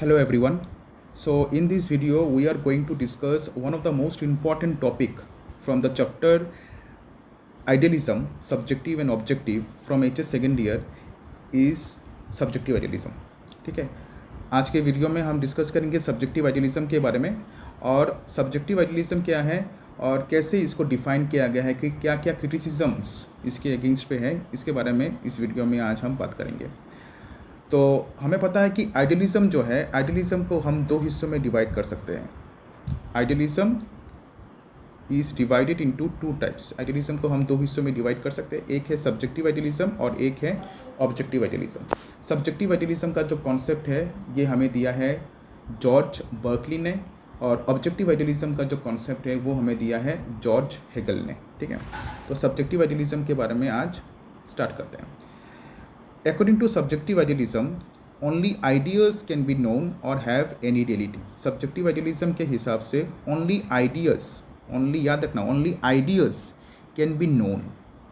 Hello everyone. So in this video we are going to discuss one of the most important topic from the chapter idealism, subjective and objective from HS second year is subjective idealism. ठीक है, आज के video में हम discuss करेंगे subjective idealism के बारे में और सब्जेक्टिव आइडियलिज्म क्या है और कैसे इसको डिफाइन किया गया है कि क्या क्या क्रिटिसिजम्स इसके अगेंस्ट पे है, इसके बारे में इस वीडियो में आज हम बात करेंगे। तो हमें पता है कि आइडियलिज्म जो है, आइडियलिज्म को हम दो हिस्सों में डिवाइड कर सकते हैं। Idealism is divided into two types. Idealism को हम दो हिस्सों में डिवाइड कर सकते हैं, एक है सब्जेक्टिव आइडियलिज्म और एक है ऑब्जेक्टिव आइडियलिज्म। सब्जेक्टिव आइडियलिज्म का जो कॉन्सेप्ट है ये हमें दिया है जॉर्ज बर्कली ने और ऑब्जेक्टिव आइडियलिज्म का जो कॉन्सेप्ट है वो हमें दिया है जॉर्ज हेगल ने। ठीक है, तो सब्जेक्टिव आइडियलिज्म के बारे में आज स्टार्ट करते हैं। According to subjective idealism, only ideas can be known or have any reality. Subjective idealism के हिसाब से only ideas, only याद रखना, only ideas can be known.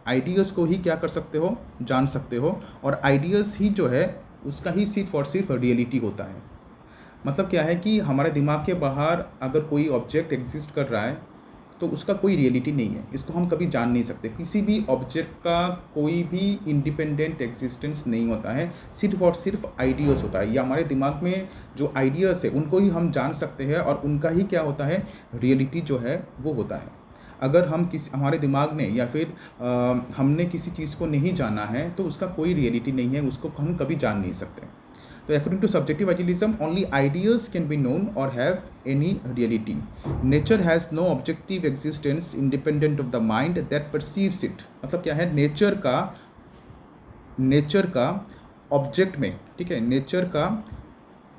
Ideas को ही क्या कर सकते हो, जान सकते हो, और ideas ही जो है उसका ही सिर्फ और सिर्फ reality होता है। मतलब क्या है कि हमारे दिमाग के बाहर अगर कोई ऑब्जेक्ट एग्जिस्ट कर रहा है तो उसका कोई रियलिटी नहीं है, इसको हम कभी जान नहीं सकते। किसी भी ऑब्जेक्ट का कोई भी इंडिपेंडेंट एग्जिस्टेंस नहीं होता है, सिर्फ और सिर्फ आइडियाज़ होता है, या हमारे दिमाग में जो आइडियाज़ है उनको ही हम जान सकते हैं और उनका ही क्या होता है, रियलिटी जो है वो होता है। अगर हम हमारे दिमाग ने या फिर हमने किसी चीज़ को नहीं जाना है तो उसका कोई रियलिटी नहीं है, उसको हम कभी जान नहीं सकते। तो according to subjective idealism, only ideas can be known or have any reality. Nature has no objective existence independent of the mind that perceives it. मतलब क्या है, नेचर का ऑब्जेक्ट में, ठीक है, नेचर का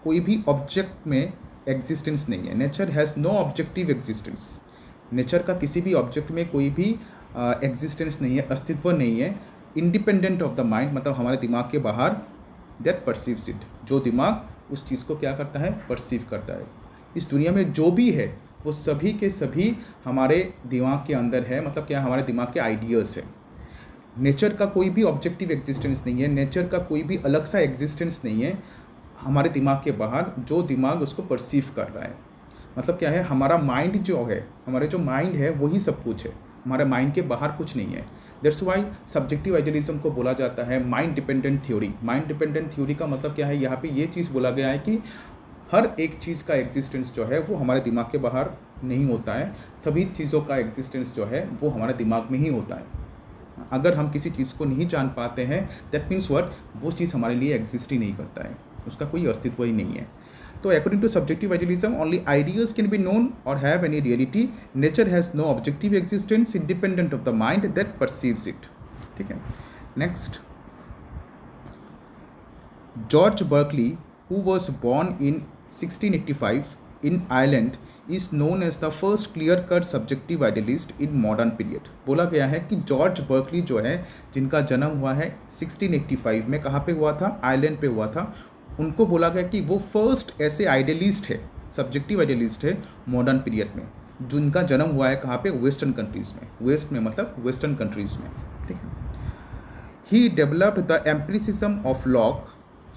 कोई भी ऑब्जेक्ट में एग्जिस्टेंस नहीं है। Nature has no objective existence. Nature का किसी भी ऑब्जेक्ट में कोई भी एग्जिस्टेंस नहीं है, अस्तित्व नहीं है, इंडिपेंडेंट ऑफ द माइंड, मतलब हमारे दिमाग के बाहर, दैट परसीव्स इट, जो दिमाग उस चीज़ को क्या करता है, परसीव करता है। इस दुनिया में जो भी है वो सभी के सभी हमारे दिमाग के अंदर है, मतलब क्या, हमारे दिमाग के आइडियाज़ है। नेचर का कोई भी ऑब्जेक्टिव एग्जिस्टेंस नहीं है, नेचर का कोई भी अलग सा एग्जिस्टेंस नहीं है हमारे दिमाग के बाहर, जो दिमाग उसको परसीव कर रहा है। मतलब क्या है, हमारा माइंड जो है, हमारे जो माइंड है वही सब कुछ है, हमारे माइंड के बाहर कुछ नहीं है। दैट्स वाई सब्जेक्टिव आइडियलिज्म को बोला जाता है mind dependent theory. Mind dependent theory का मतलब क्या है, यहाँ पे ये चीज़ बोला गया है कि हर एक चीज़ का एग्जिस्टेंस जो है वो हमारे दिमाग के बाहर नहीं होता है, सभी चीज़ों का एग्जिस्टेंस जो है वो हमारे दिमाग में ही होता है। अगर हम किसी चीज़ को नहीं जान पाते हैं, दैट मीन्स व्हाट, वो चीज़ हमारे लिए एग्जिस्ट ही नहीं करता है, उसका कोई अस्तित्व ही नहीं है। तो according to subjective idealism, only ideas can be known or have any reality. Nature has no objective existence independent of the mind that perceives it. ठीक है, next, George Berkeley who was born in 1685 in Ireland is known as the first clear-cut subjective idealist in modern period. बोला गया है कि George Berkeley जो है, जिनका जन्म हुआ है 1685 में, कहाँ पे हुआ था, आयरलैंड पे हुआ था, उनको बोला गया कि वो फर्स्ट ऐसे आइडियलिस्ट है, सब्जेक्टिव आइडियलिस्ट है मॉडर्न पीरियड में, जिनका जन्म हुआ है कहाँ पे, वेस्टर्न कंट्रीज़ में। वेस्ट में मतलब वेस्टर्न कंट्रीज़ में। ठीक है, he developed the empiricism of Locke,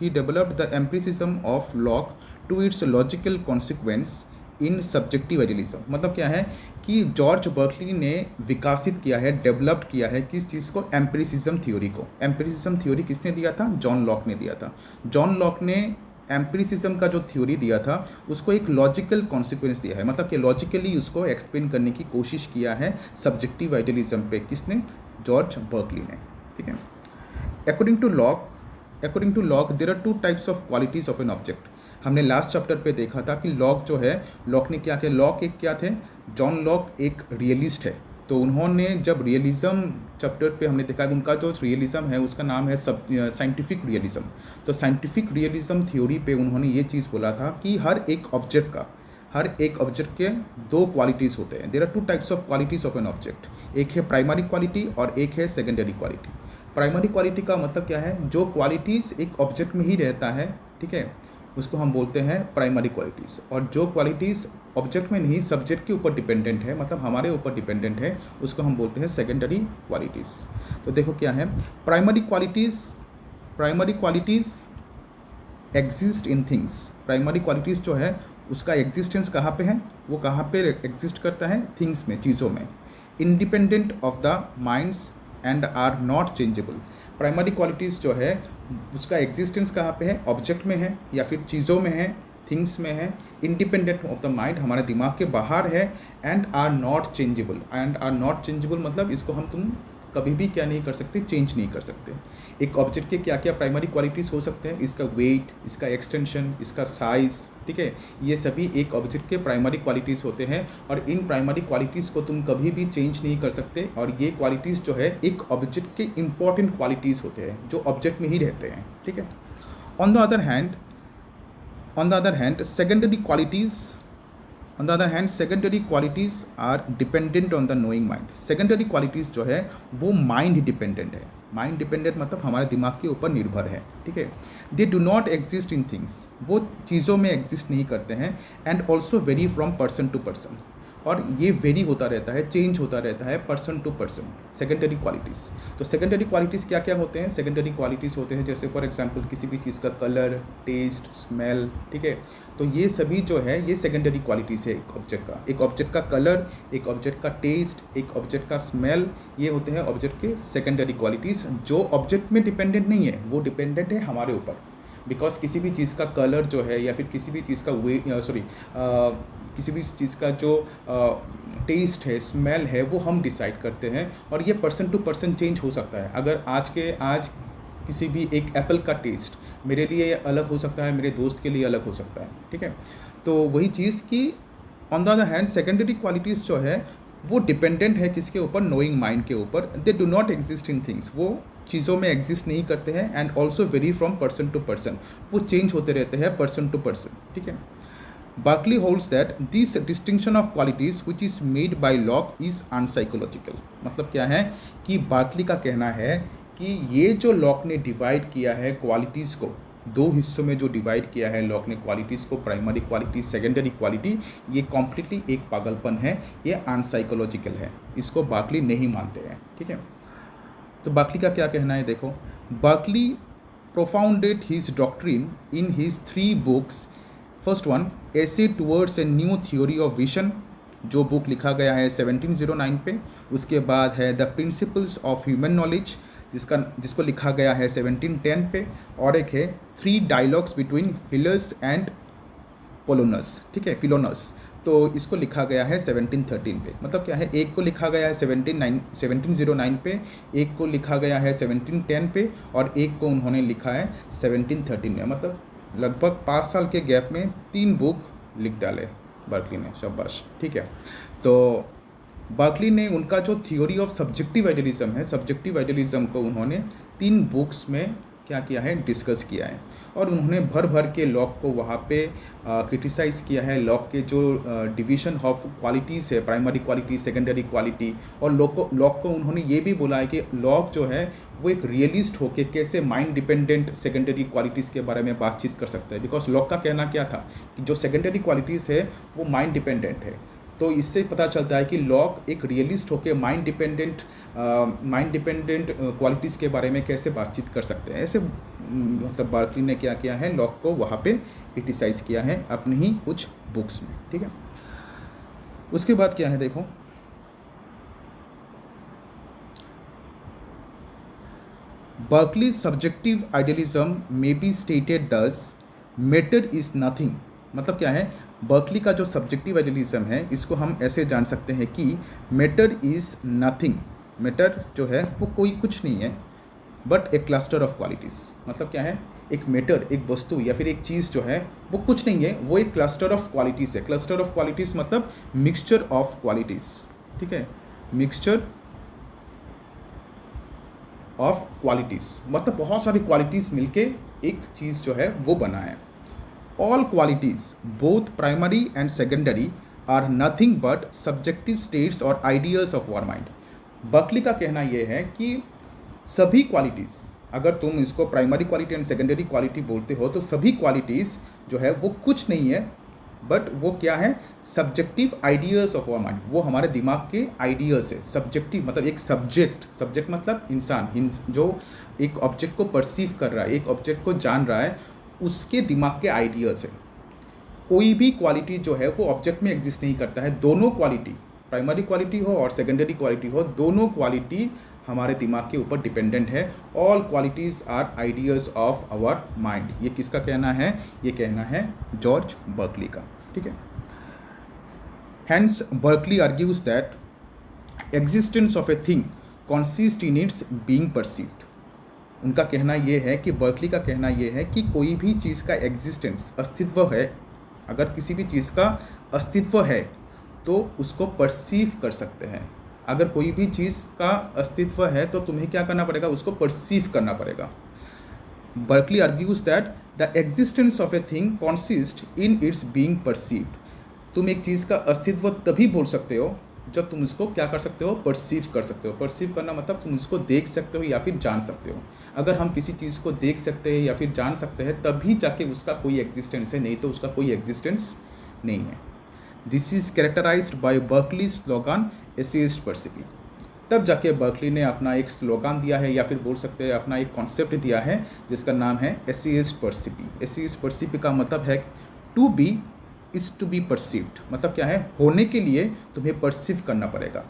he developed the empiricism of Locke to its logical consequence in subjective idealism. मतलब क्या है कि जॉर्ज बर्कली ने विकासित किया है, डेवलप्ड किया है किस चीज़ को, एम्पिरिसिज्म थ्योरी को। एम्पिरिसिज्म थ्योरी किसने दिया था, जॉन लॉक ने दिया था। जॉन लॉक ने एम्पिरिसिज्म का जो थ्योरी दिया था उसको एक लॉजिकल कॉन्सिक्वेंस दिया है, मतलब कि लॉजिकली उसको एक्सप्लेन करने की कोशिश किया है सब्जेक्टिव आइडियलिज्म पे, किसने, जॉर्ज बर्कली ने। ठीक है, according to Locke there are two types of qualities of an object. हमने लास्ट चैप्टर पे देखा था कि लॉक जो है, लॉक ने क्या किया, लॉक एक क्या थे, जॉन लॉक एक रियलिस्ट है। तो उन्होंने जब रियलिज्म चैप्टर पे हमने देखा कि उनका जो रियलिज्म है उसका नाम है साइंटिफिक रियलिज्म। तो साइंटिफिक रियलिज्म थ्योरी पे उन्होंने ये चीज़ बोला था कि हर एक ऑब्जेक्ट के दो क्वालिटीज़ होते हैं। There are two types of qualities of an object, एक है प्राइमरी क्वालिटी और एक है सेकेंडरी क्वालिटी। प्राइमरी क्वालिटी का मतलब क्या है, जो क्वालिटीज़ एक ऑब्जेक्ट में ही रहता है, ठीक है, उसको हम बोलते हैं प्राइमरी क्वालिटीज़। और जो क्वालिटीज़ ऑब्जेक्ट में नहीं, सब्जेक्ट के ऊपर डिपेंडेंट है, मतलब हमारे ऊपर डिपेंडेंट है, उसको हम बोलते हैं सेकेंडरी क्वालिटीज़। तो देखो क्या है, primary qualities exist in things. Primary qualities जो है उसका एग्जिस्टेंस कहाँ पे है, वो कहाँ पे एग्जिस्ट करता है, थिंग्स में, चीज़ों में। Independent of the minds and are not changeable. Primary qualities जो है उसका एग्जिस्टेंस कहाँ पे है, ऑब्जेक्ट में है या फिर चीज़ों में है, थिंग्स में है। इंडिपेंडेंट ऑफ द माइंड, हमारे दिमाग के बाहर है। And are not changeable. And are not changeable मतलब इसको तुम कभी भी क्या नहीं कर सकते, चेंज नहीं कर सकते। एक ऑब्जेक्ट के क्या क्या प्राइमरी क्वालिटीज़ हो सकते हैं, इसका वेट, इसका एक्सटेंशन, इसका साइज़, ठीक है, ये सभी एक ऑब्जेक्ट के प्राइमरी क्वालिटीज़ होते हैं। और इन प्राइमरी क्वालिटीज़ को तुम कभी भी चेंज नहीं कर सकते। और ये क्वालिटीज़ जो है एक ऑब्जेक्ट के इंपॉर्टेंट क्वालिटीज़ होते हैं जो ऑब्जेक्ट में ही रहते हैं, ठीक है। On the other hand secondary qualities are dependent on the knowing mind. Secondary qualities जो है वो माइंड डिपेंडेंट है। माइंड डिपेंडेंट मतलब हमारे दिमाग के ऊपर निर्भर है, ठीक है। They do not exist in things, वो चीज़ों में एग्जिस्ट नहीं करते हैं। And also vary from person to person, और ये वेरी होता रहता है, चेंज होता रहता है person to person. Secondary qualities, तो सेकेंडरी क्वालिटीज़ क्या क्या होते हैं, सेकेंडरी क्वालिटीज़ होते हैं जैसे फॉर एग्जांपल किसी भी चीज़ का कलर, टेस्ट, स्मेल, ठीक है। तो ये सभी जो है ये सेकेंडरी क्वालिटीज़ है एक ऑब्जेक्ट का। एक ऑब्जेक्ट का कलर, एक ऑब्जेक्ट का टेस्ट, एक ऑब्जेक्ट का स्मेल, ये होते हैं ऑब्जेक्ट के सेकेंडरी क्वालिटीज़ जो ऑब्जेक्ट में डिपेंडेंट नहीं है, वो डिपेंडेंट है हमारे ऊपर। बिकॉज किसी भी चीज़ का कलर जो है या फिर किसी भी चीज़ का किसी भी चीज़ का जो टेस्ट है, स्मेल है, वो हम डिसाइड करते हैं। और ये पर्सन टू पर्सन चेंज हो सकता है। अगर आज किसी भी एक एप्पल का टेस्ट मेरे लिए अलग हो सकता है, मेरे दोस्त के लिए अलग हो सकता है, ठीक है। तो वही चीज़ कि on the other hand secondary qualities जो है वो डिपेंडेंट है किसके ऊपर, नोइंग माइंड के ऊपर। They do not exist in things, वो चीज़ों में एग्जिस्ट नहीं करते हैं। And also vary from person to person, वो चेंज होते रहते हैं पर्सन टू पर्सन, ठीक है। Berkeley holds that this distinction of qualities which is made by Locke is unpsychological। मतलब क्या है कि बार्कली का कहना है कि ये जो लॉक ने डिवाइड किया है क्वालिटीज़ को, दो हिस्सों में जो डिवाइड किया है लॉक ने क्वालिटीज़ को, प्राइमरी क्वालिटी, सेकेंडरी क्वालिटी, ये कॉम्प्लीटली एक पागलपन है, ये अनसाइकोलॉजिकल है, इसको बार्कली नहीं मानते हैं, ठीक है। तो बार्कली का क्या कहना है, देखो। Berkeley propounded his doctrine in his 3 books. First one, essay towards a new theory of vision, जो बुक लिखा गया है 1709 पे। उसके बाद है the principles of human knowledge, जिसको लिखा गया है 1710 पे। और एक है 3 डायलॉग्स बिटवीन हिलस एंड पोलोनस, ठीक है, फिलोनस, तो इसको लिखा गया है 1713 पे। मतलब क्या है, एक को लिखा गया है 1709 पे, एक को लिखा गया है 1710 पे, और एक को उन्होंने लिखा है 1713 में। मतलब लगभग 5 साल के गैप में 3 बुक लिख डाले बार्कली ने, शाबाश, ठीक है। तो बार्कली ने उनका जो थ्योरी ऑफ सब्जेक्टिव आइडियलिज्म है, सब्जेक्टिव आइडियलिज्म को उन्होंने 3 बुक्स में क्या किया है, डिस्कस किया है। और उन्होंने भर भर के लॉक को वहाँ पे क्रिटिसाइज़ किया है। लॉक के जो डिवीज़न ऑफ क्वालिटीज़ है, प्राइमरी क्वालिटी, सेकेंडरी क्वालिटी, और लॉक को उन्होंने ये भी बोला है कि लॉक जो है वो एक रियलिस्ट होके कैसे माइंड डिपेंडेंट सेकेंडरी क्वालिटीज़ के बारे में बातचीत कर सकता है। बिकॉज लॉक का कहना क्या था कि जो सेकेंडरी क्वालिटीज़ है वो माइंड डिपेंडेंट है। तो इससे पता चलता है कि लॉक एक रियलिस्ट होकर माइंड डिपेंडेंट क्वालिटीज़ के बारे में कैसे बातचीत कर सकते हैं। ऐसे मतलब बार्कली ने क्या किया है, लॉक को वहाँ पे क्रिटिसाइज़ किया है अपनी ही कुछ बुक्स में, ठीक है। उसके बाद क्या है, देखो, Berkeley's subjective idealism may be stated thus: matter is nothing। मतलब क्या है, बर्कली का जो सब्जेक्टिव आइडियलिज्म है इसको हम ऐसे जान सकते हैं कि मैटर इज़ नथिंग। मैटर जो है वो कोई कुछ नहीं है but A cluster of qualities. मतलब क्या है, एक मैटर, एक वस्तु या फिर एक चीज़ जो है वो कुछ नहीं है, वो एक क्लस्टर ऑफ क्वालिटीज़ है। क्लस्टर ऑफ क्वालिटीज़ मतलब मिक्सचर ऑफ क्वालिटीज़, ठीक है, मिक्सचर ऑफ क्वालिटीज़ मतलब बहुत सारी क्वालिटीज़ मिलके एक चीज़ जो है वो बना है। All qualities both primary and secondary are nothing but subjective states और ideas of our mind. Berkeley का कहना यह है कि सभी क्वालिटीज़, अगर तुम इसको primary quality and secondary quality बोलते हो, तो सभी क्वालिटीज़ जो है वो कुछ नहीं है बट वो क्या है, subjective ideas of our mind. वो हमारे दिमाग के आइडियाज़ है। सब्जेक्टिव मतलब एक सब्जेक्ट मतलब इंसान जो एक ऑब्जेक्ट को परसीव कर रहा है, एक ऑब्जेक्ट को जान रहा है, उसके दिमाग के आइडियाज़ है। कोई भी क्वालिटी जो है वो ऑब्जेक्ट में एग्जिस्ट नहीं करता है। दोनों क्वालिटी, प्राइमरी क्वालिटी हो और सेकेंडरी क्वालिटी हो, दोनों क्वालिटी हमारे दिमाग के ऊपर डिपेंडेंट है। All qualities are ideas of our mind. ये किसका कहना है? ये कहना है जॉर्ज बर्कली का। ठीक है। Hence, Berkeley argues that existence of a thing consists in its being perceived. उनका कहना ये है कि बर्कली का कहना ये है कि कोई भी चीज़ का एग्जिस्टेंस, अस्तित्व है, अगर किसी भी चीज़ का अस्तित्व है तो उसको परसीव कर सकते हैं। अगर कोई भी चीज़ का अस्तित्व है तो तुम्हें क्या करना पड़ेगा? उसको परसीव करना पड़ेगा। Berkeley argues that the existence of a thing consist in its being perceived. तुम एक चीज़ का अस्तित्व तभी बोल सकते हो जब तुम उसको क्या कर सकते हो? परसीव कर सकते हो। परसीव करना मतलब तुम उसको देख सकते हो या फिर जान सकते हो। अगर हम किसी चीज़ को देख सकते हैं या फिर जान सकते हैं तभी जाके उसका कोई एग्जिस्टेंस है, नहीं तो उसका कोई एग्जिस्टेंस नहीं है। This is characterised by Berkeley slogan esse est percipi. तब जाके बर्कली ने अपना एक स्लोगन दिया है या फिर बोल सकते हैं अपना एक कॉन्सेप्ट दिया है जिसका नाम है एसेइस्ट परसिपी। एसेइस्ट परसिपी का मतलब है to be is to be perceived. मतलब क्या है? होने के लिए तुम्हें परसीव करना पड़ेगा।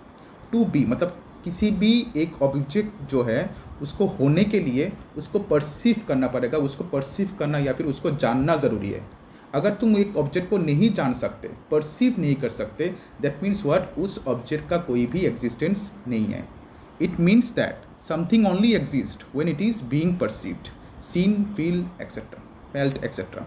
टू बी मतलब किसी भी एक ऑब्जेक्ट जो है उसको होने के लिए उसको परसीव करना पड़ेगा। उसको परसीव करना या फिर उसको जानना ज़रूरी है। अगर तुम एक ऑब्जेक्ट को नहीं जान सकते, परसीव नहीं कर सकते, दैट मीन्स व्हाट? उस ऑब्जेक्ट का कोई भी एग्जिस्टेंस नहीं है। It means that something only exist when it is being perceived, seen, feel etcetera, felt etcetera.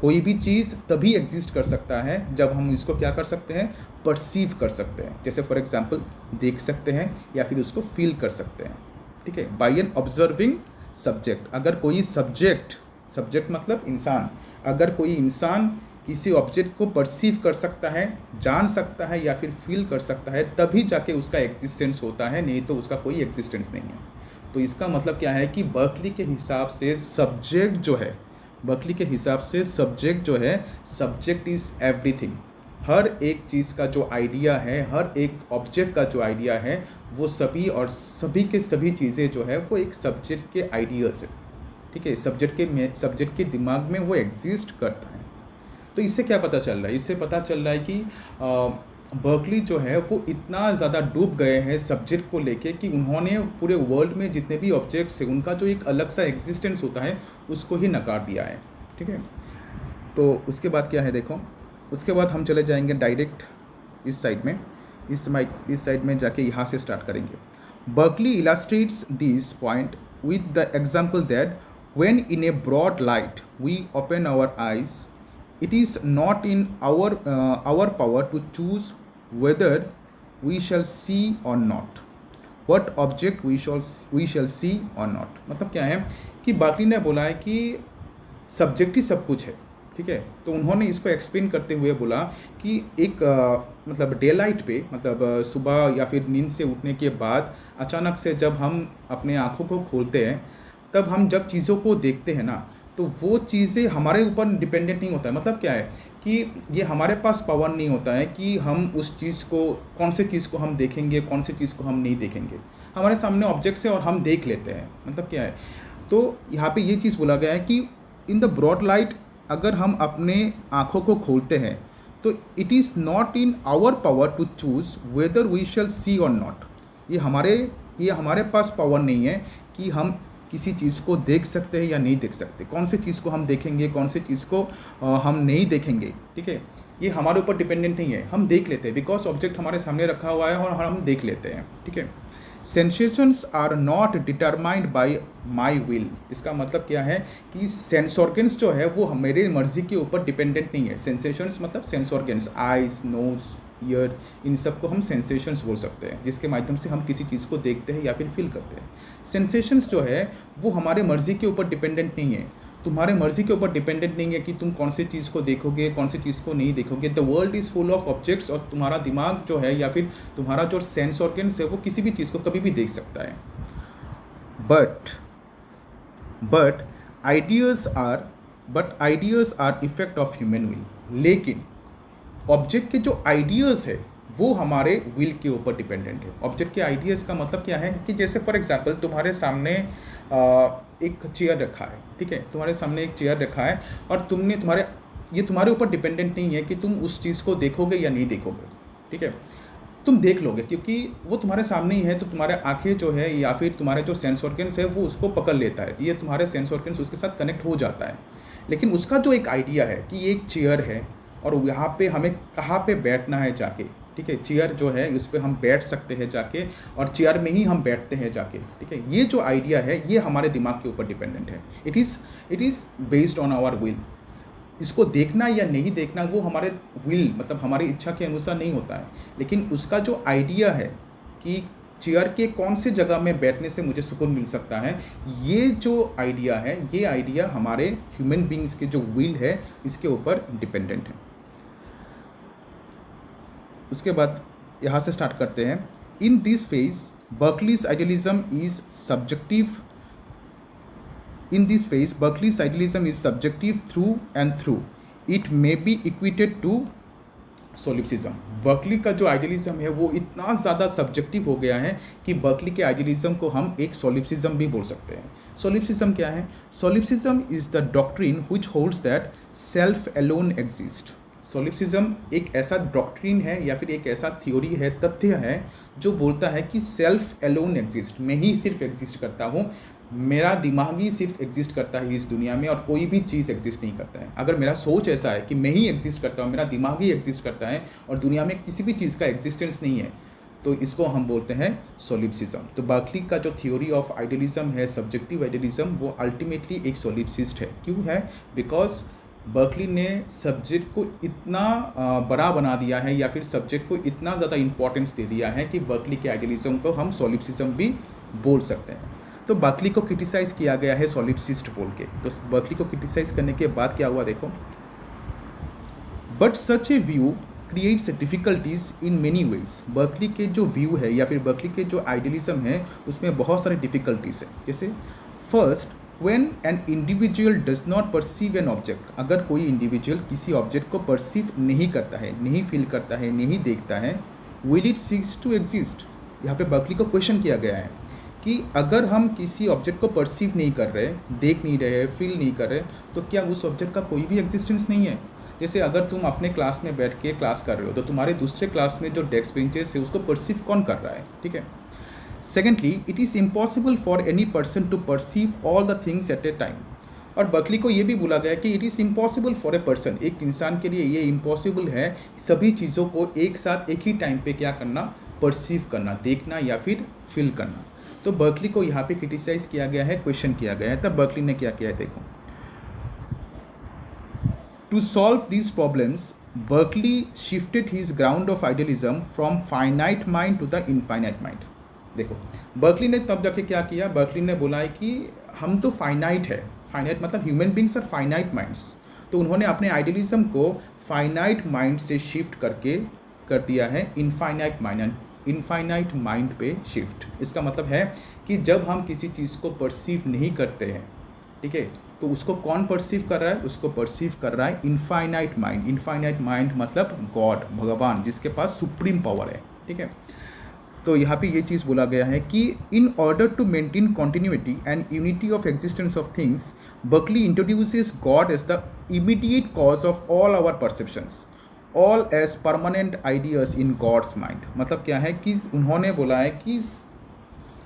कोई भी चीज़ तभी एग्जिस्ट कर सकता है जब हम इसको क्या कर सकते हैं? परसीव कर सकते हैं। जैसे फॉर एग्जांपल देख सकते हैं या फिर उसको फील कर सकते हैं। ठीक है। By an observing subject. अगर कोई सब्जेक्ट मतलब इंसान, अगर कोई इंसान किसी ऑब्जेक्ट को परसीव कर सकता है, जान सकता है या फिर फील कर सकता है, तभी जाके उसका एग्जिस्टेंस होता है, नहीं तो उसका कोई एग्जिस्टेंस नहीं है। तो इसका मतलब क्या है कि बर्कली के हिसाब से सब्जेक्ट जो है, बर्कली के हिसाब से सब्जेक्ट जो है, सब्जेक्ट इज़ एवरीथिंग। हर एक चीज़ का जो आइडिया है, हर एक ऑब्जेक्ट का जो आइडिया है, वो सभी और सभी के सभी चीज़ें जो है वो एक सब्जेक्ट के आइडियाज़ है। ठीक है। सब्जेक्ट के दिमाग में वो एग्जिस्ट करता है। तो इससे क्या पता चल रहा है? इससे पता चल रहा है कि बर्कली जो है वो इतना ज़्यादा डूब गए हैं सब्जेक्ट को लेके कि उन्होंने पूरे वर्ल्ड में जितने भी ऑब्जेक्ट्स हैं उनका जो एक अलग सा एग्जिस्टेंस होता है उसको ही नकार दिया है। ठीक है। तो उसके बाद क्या है देखो, उसके बाद हम चले जाएंगे डायरेक्ट इस साइड में, इस साइड में जाके यहाँ से स्टार्ट करेंगे। Berkeley illustrates this point with the example that when in a broad light we open our eyes, it is not in our power to choose whether we shall see or not, what object we shall see or not। मतलब क्या है कि Berkeley ने बोला है कि subject ही सब कुछ है। ठीक है। तो उन्होंने इसको एक्सप्लेन करते हुए बोला कि एक मतलब डे लाइट पे, मतलब सुबह या फिर नींद से उठने के बाद अचानक से जब हम अपने आँखों को खोलते हैं, तब हम जब चीज़ों को देखते हैं ना, तो वो चीज़ें हमारे ऊपर डिपेंडेंट नहीं होता है। मतलब क्या है कि ये हमारे पास पावर नहीं होता है कि हम उस चीज़ को, कौन से चीज़ को हम देखेंगे, कौन सी चीज़ को हम नहीं देखेंगे। हमारे सामने ऑब्जेक्ट्स है और हम देख लेते हैं। मतलब क्या है, तो यहाँ पे ये चीज़ बोला गया है कि इन द ब्रॉड लाइट अगर हम अपने आँखों को खोलते हैं तो it is not in our power to choose whether we shall see or not. ये हमारे पास पावर नहीं है कि हम किसी चीज़ को देख सकते हैं या नहीं देख सकते, कौन सी चीज़ को हम देखेंगे, कौन सी चीज़ को हम नहीं देखेंगे। ठीक है। ये हमारे ऊपर डिपेंडेंट नहीं है, हम देख लेते हैं बिकॉज ऑब्जेक्ट हमारे सामने रखा हुआ है और हम देख लेते हैं। ठीक है। Sensations are not determined by my will. इसका मतलब क्या है कि सेंस ऑर्गन्स जो है वो मेरे मर्जी के ऊपर डिपेंडेंट नहीं है। सेंसेशंस मतलब sense organs, eyes, nose, ear, इन सब को हम सेंसेशंस बोल सकते हैं, जिसके माध्यम से हम किसी चीज़ को देखते हैं या फिर फील करते हैं। सेंसेशंस जो है वो हमारे मर्जी के ऊपर डिपेंडेंट नहीं है। तुम्हारे मर्जी के ऊपर डिपेंडेंट नहीं है कि तुम कौन सी चीज़ को देखोगे, कौन सी चीज़ को नहीं देखोगे। The world is full of objects, और तुम्हारा दिमाग जो है या फिर तुम्हारा जो सेंस ऑर्गन्स है वो किसी भी चीज़ को कभी भी देख सकता है। But ideas are effect of human will. लेकिन ऑब्जेक्ट के जो आइडियाज़ है वो हमारे विल के ऊपर डिपेंडेंट है। ऑब्जेक्ट के आइडियाज़ का मतलब क्या है कि जैसे फॉर एग्जांपल तुम्हारे सामने एक चेयर रखा है, ठीक है, तुम्हारे सामने एक चेयर रखा है और तुम्हारे ऊपर डिपेंडेंट नहीं है कि तुम उस चीज़ को देखोगे या नहीं देखोगे, ठीक है, तुम देख लोगे क्योंकि वो तुम्हारे सामने ही है। तो तुम्हारे आंखें जो है या फिर तुम्हारे जो सेंस ऑर्गन्स है वो उसको पकड़ लेता है, ये तुम्हारे सेंस ऑर्गन्स उसके साथ कनेक्ट हो जाता है। लेकिन उसका जो एक आइडिया है कि ये एक चेयर है और यहाँ पे हमें कहाँ पे बैठना है जाके, ठीक है, चेयर जो है उस पर हम बैठ सकते हैं जाके और चेयर में ही हम बैठते हैं जाके, ठीक है, ये जो आइडिया है ये हमारे दिमाग के ऊपर डिपेंडेंट है। It is based on our will. इसको देखना या नहीं देखना वो हमारे विल मतलब हमारी इच्छा के अनुसार नहीं होता है, लेकिन उसका जो आइडिया है कि चेयर के कौन से जगह में बैठने से मुझे सुकून मिल सकता है, ये जो आइडिया है ये आइडिया हमारे ह्यूमन बींग्स के जो विल है इसके ऊपर डिपेंडेंट है। उसके बाद यहाँ से स्टार्ट करते हैं। In this phase Berkeley's idealism is subjective. In this phase, Berkeley's idealism is subjective through and through. It may be equated to solipsism. Berkeley का जो आइडियलिज्म है वो इतना ज़्यादा सब्जेक्टिव हो गया है कि बर्कली के आइडियलिज्म को हम एक सोलिप्सिज्म भी बोल सकते हैं। सोलिप्सिज्म क्या है? Solipsism is the doctrine which holds that self alone exist. Solipsism एक ऐसा डॉक्ट्रिन है या फिर एक ऐसा थ्योरी है, तथ्य है जो बोलता है कि सेल्फ एलोन एग्जिस्ट, मैं ही सिर्फ एग्जिस्ट करता हूँ, मेरा दिमाग ही सिर्फ एग्जिस्ट करता है इस दुनिया में और कोई भी चीज़ एग्जिस्ट नहीं करता है। अगर मेरा सोच ऐसा है कि मैं ही एग्जिस्ट करता हूँ, मेरा दिमाग ही एग्जिस्ट करता है और दुनिया में किसी भी चीज़ का एग्जिस्टेंस नहीं है, तो इसको हम बोलते हैं सोलिप्सिज्म। तो बर्कली का जो थ्योरी ऑफ आइडियलिज्म है, सब्जेक्टिव आइडियलिज्म, वो अल्टीमेटली एक सोलिप्सिस्ट है। क्यों है? बिकॉज बर्कली ने सब्जेक्ट को इतना बड़ा बना दिया है या फिर सब्जेक्ट को इतना ज़्यादा इंपॉर्टेंस दे दिया है कि बर्कली के आइडियलिज्म को हम सोलिप्सिज्म भी बोल सकते हैं। तो बर्कली को क्रिटिसाइज़ किया गया है सोलिप्सिस्ट बोल के। तो बर्कली को क्रिटिसाइज़ करने के बाद क्या हुआ देखो। But such A view creates difficulties in many ways. Berkeley के जो व्यू है या फिर बर्कली के जो आइडियलिज्म है उसमें बहुत सारे डिफ़िकल्टीज है। जैसे first, when an individual does not perceive an object, अगर कोई इंडिविजुअल किसी ऑब्जेक्ट को परसीव नहीं करता है, नहीं फील करता है, नहीं देखता है, will it seeks to exist. यहाँ पे बर्कली को क्वेश्चन किया गया है कि अगर हम किसी ऑब्जेक्ट को परसीव नहीं कर रहे, देख नहीं रहे, फील नहीं कर रहे, तो क्या उस ऑब्जेक्ट का कोई भी एग्जिस्टेंस नहीं है? जैसे अगर तुम अपने क्लास में बैठ के क्लास कर रहे हो तो तुम्हारे दूसरे क्लास में जो डेस्क बेंचेस है उसको परसीव कौन कर रहा है, ठीक है। Secondly, it is impossible for any person to perceive all the things at a time. और बर्कली को ये भी बोला गया कि it is impossible for a person, एक इंसान के लिए ये इम्पॉसिबल है सभी चीज़ों को एक साथ एक ही टाइम पे क्या करना, परसीव करना, देखना या फिर फील करना। तो बर्कली को यहाँ पे क्रिटिसाइज किया गया है, क्वेश्चन किया गया है। तब बर्कली ने क्या किया है देखो। To solve these problems Berkeley shifted his ground of idealism from finite mind to the infinite mind. देखो बर्कली ने तब जाके क्या किया, बर्कली ने बोला है कि हम तो फाइनाइट है, फाइनाइट मतलब human beings are finite minds. तो उन्होंने अपने आइडियलिज्म को फाइनाइट माइंड से शिफ्ट करके कर दिया है इनफाइनाइट माइंड, इनफाइनाइट माइंड पे शिफ्ट। इसका मतलब है कि जब हम किसी चीज़ को परसीव नहीं करते हैं, ठीक है, तो उसको कौन परसीव कर रहा है, उसको परसीव कर रहा है इनफाइनाइट माइंड। इनफाइनाइट माइंड मतलब गॉड, भगवान, जिसके पास सुप्रीम पावर है, ठीक है। तो यहाँ पे ये चीज़ बोला गया है कि in order to maintain continuity and unity of existence of things, Berkeley introduces God as the immediate cause of all our perceptions, all as permanent ideas in God's mind. मतलब क्या है कि उन्होंने बोला है कि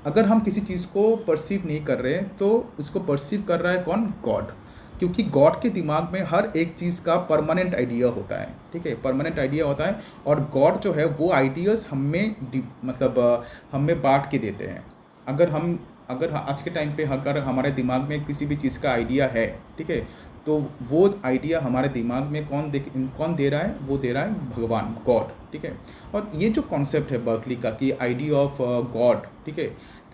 अगर हम किसी चीज़ को परसीव नहीं कर रहे तो उसको परसीव कर रहा है कौन, गॉड, क्योंकि गॉड के दिमाग में हर एक चीज़ का परमानेंट आइडिया होता है, ठीक है, परमानेंट आइडिया होता है। और गॉड जो है वो आइडियाज़ हमें बांट के देते हैं। अगर आज के टाइम पे अगर हमारे दिमाग में किसी भी चीज़ का आइडिया है, ठीक है, तो वो आइडिया हमारे दिमाग में कौन दे रहा है, वो दे रहा है भगवान, गॉड, ठीक है। और ये जो कॉन्सेप्ट है बर्कली का कि आइडिया ऑफ गॉड, ठीक है,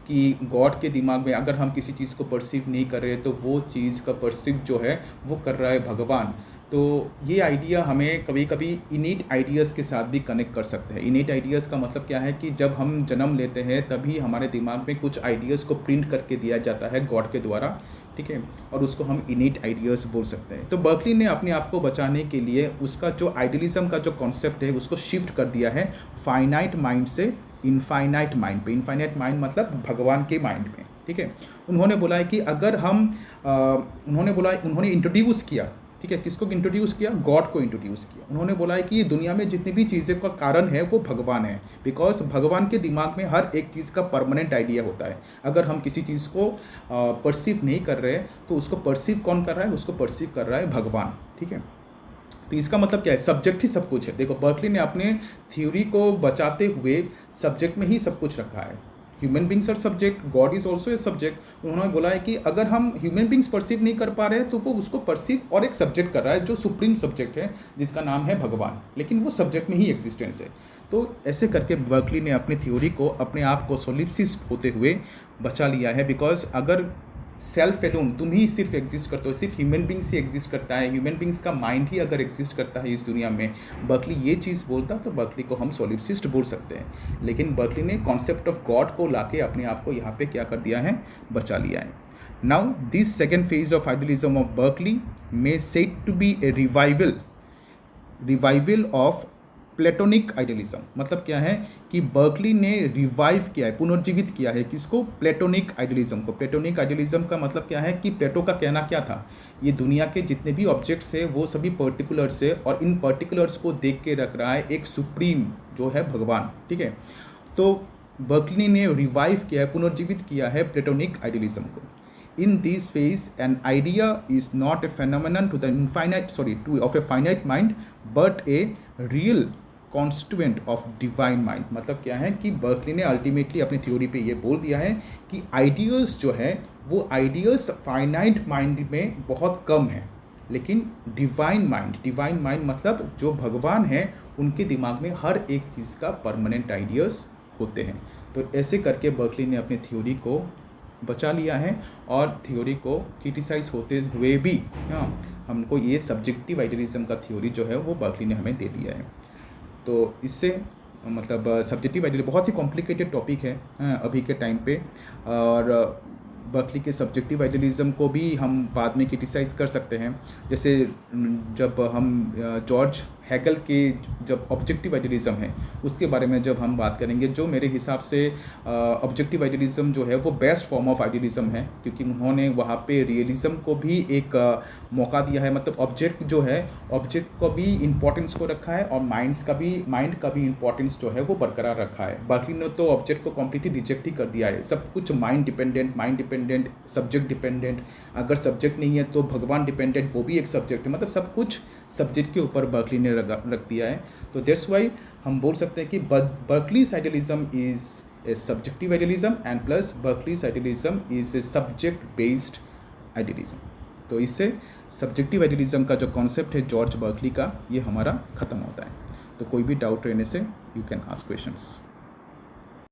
कि गॉड के दिमाग में अगर हम किसी चीज़ को परसीव नहीं कर रहे तो वो चीज़ का परसीव जो है वो कर रहा है भगवान। तो ये आइडिया हमें कभी कभी इनीट आइडियाज़ के साथ भी कनेक्ट कर सकते हैं। इनीट आइडियाज़ का मतलब क्या है कि जब हम जन्म लेते हैं तभी हमारे दिमाग में कुछ आइडियाज़ को प्रिंट करके दिया जाता है गॉड के द्वारा, ठीक है, और उसको हम इनीट आइडियाज़ बोल सकते हैं। तो बर्कली ने अपने आप को बचाने के लिए उसका जो आइडियलिज्म का जो कॉन्सेप्ट है उसको शिफ्ट कर दिया है फाइनाइट माइंड से इनफाइनाइट माइंड पे। इनफाइनाइट माइंड मतलब भगवान के माइंड में, ठीक है। उन्होंने बोला है कि अगर हम उन्होंने इंट्रोड्यूस किया, ठीक है, किसको इंट्रोड्यूस किया? गॉड को इंट्रोड्यूस किया। उन्होंने बोला है कि दुनिया में जितनी भी चीज़ें का कारण है वो भगवान है, बिकॉज भगवान के दिमाग में हर एक चीज़ का परमानेंट आइडिया होता है। अगर हम किसी चीज़ को परसीव नहीं कर रहे तो उसको परसीव कौन कर रहा है? उसको परसीव कर रहा है भगवान, ठीक है। तो इसका मतलब क्या है? सब्जेक्ट ही सब कुछ है। देखो, बर्कली ने अपने थ्योरी को बचाते हुए सब्जेक्ट में ही सब कुछ रखा है। Human beings are subject, God is also a subject. उन्होंने बोला है कि अगर हम ह्यूमन बींग्स परसीव नहीं कर पा रहे हैं तो वो उसको परसीव और एक सब्जेक्ट कर रहा है जो सुप्रीम सब्जेक्ट है, जिसका नाम है भगवान, लेकिन वो सब्जेक्ट में ही एग्जिस्टेंस है। तो ऐसे करके बर्कली ने अपनी थ्योरी को, अपने आप को सोलिप्सिस्ट होते हुए बचा लिया है। बिकॉज अगर सेल्फ एलोन, तुम ही सिर्फ एग्जिस्ट करते हो, सिर्फ ह्यूमन बींग्स ही एग्जिस्ट करता है, ह्यूमन बींग्स का माइंड ही अगर एग्जिस्ट करता है इस दुनिया में, बर्कली ये चीज़ बोलता तो बर्कली को हम सोलिप्सिस्ट बोल सकते हैं। लेकिन बर्कली ने कॉन्सेप्ट ऑफ गॉड को लाके अपने आप को यहाँ पे क्या कर दिया है? बचा लिया है। Now this second phase of idealism of Berkeley may said to be a revival of Platonic idealism. मतलब क्या है कि बर्कली ने रिवाइव किया है, पुनर्जीवित किया है किसको? प्लेटोनिक आइडियलिज्म को। प्लेटोनिक आइडियलिज्म का मतलब क्या है कि प्लेटो का कहना क्या था? ये दुनिया के जितने भी ऑब्जेक्ट्स है वो सभी पर्टिकुलर्स है और इन पर्टिकुलर्स को देख के रख रहा है एक सुप्रीम जो है भगवान, ठीक है। तो बर्कली ने रिवाइव किया है, पुनर्जीवित किया है प्लेटोनिक आइडियलिज्म को। In this phase, an idea is not a phenomenon of a finite mind, but a real constituent of divine mind। मतलब क्या है कि बर्कली ने अल्टीमेटली अपनी थ्योरी पे ये बोल दिया है कि आइडियाज़ जो है वो आइडियाज़ फाइनाइट माइंड में बहुत कम है, लेकिन डिवाइन माइंड मतलब जो भगवान है उनके दिमाग में हर एक चीज़ का परमानेंट आइडियाज़ होते हैं। तो ऐसे करके बर्कली ने अपनी थ्योरी को बचा लिया है और थ्योरी को क्रिटिसाइज होते हुए भी हमको ये सब्जेक्टिव आइडियलिज्म का थ्योरी जो है वो बर्कली ने हमें दे दिया है। तो इससे मतलब सब्जेक्टिव आइडियलिज्म बहुत ही कॉम्प्लिकेटेड टॉपिक है अभी के टाइम पे, और बर्कली के सब्जेक्टिव आइडियलिज्म को भी हम बाद में क्रिटिसाइज़ कर सकते हैं। जैसे जब हम जॉर्ज हैगल के जब ऑब्जेक्टिव आइडियलिज्म है उसके बारे में जब हम बात करेंगे, जो मेरे हिसाब से ऑब्जेक्टिव आइडियलिज्म जो है वो बेस्ट फॉर्म ऑफ आइडियलिज्म है, क्योंकि उन्होंने वहाँ पे रियलिज्म को भी एक मौका दिया है। मतलब ऑब्जेक्ट जो है, ऑब्जेक्ट को भी इम्पोर्टेंस को रखा है और माइंड का भी इम्पोर्टेंस जो है वो बरकरार रखा है। बर्कली ने तो ऑब्जेक्ट को कम्प्लीटली रिजेक्ट ही कर दिया है। सब कुछ माइंड डिपेंडेंट, सब्जेक्ट डिपेंडेंट, अगर सब्जेक्ट नहीं है तो भगवान डिपेंडेंट, वो भी एक सब्जेक्ट है। मतलब सब कुछ सब्जेक्ट के ऊपर बर्कली ने रख दिया है। तो दैट्स वाई हम बोल सकते हैं कि Berkeley's idealism is a subjective idealism and plus Berkeley's idealism is a subject based idealism. तो इससे सब्जेक्टिव आइडियलिज्म का जो कॉन्सेप्ट है जॉर्ज बर्कली का, ये हमारा ख़त्म होता है। तो कोई भी डाउट रहने से यू कैन आस्क क्वेश्चंस।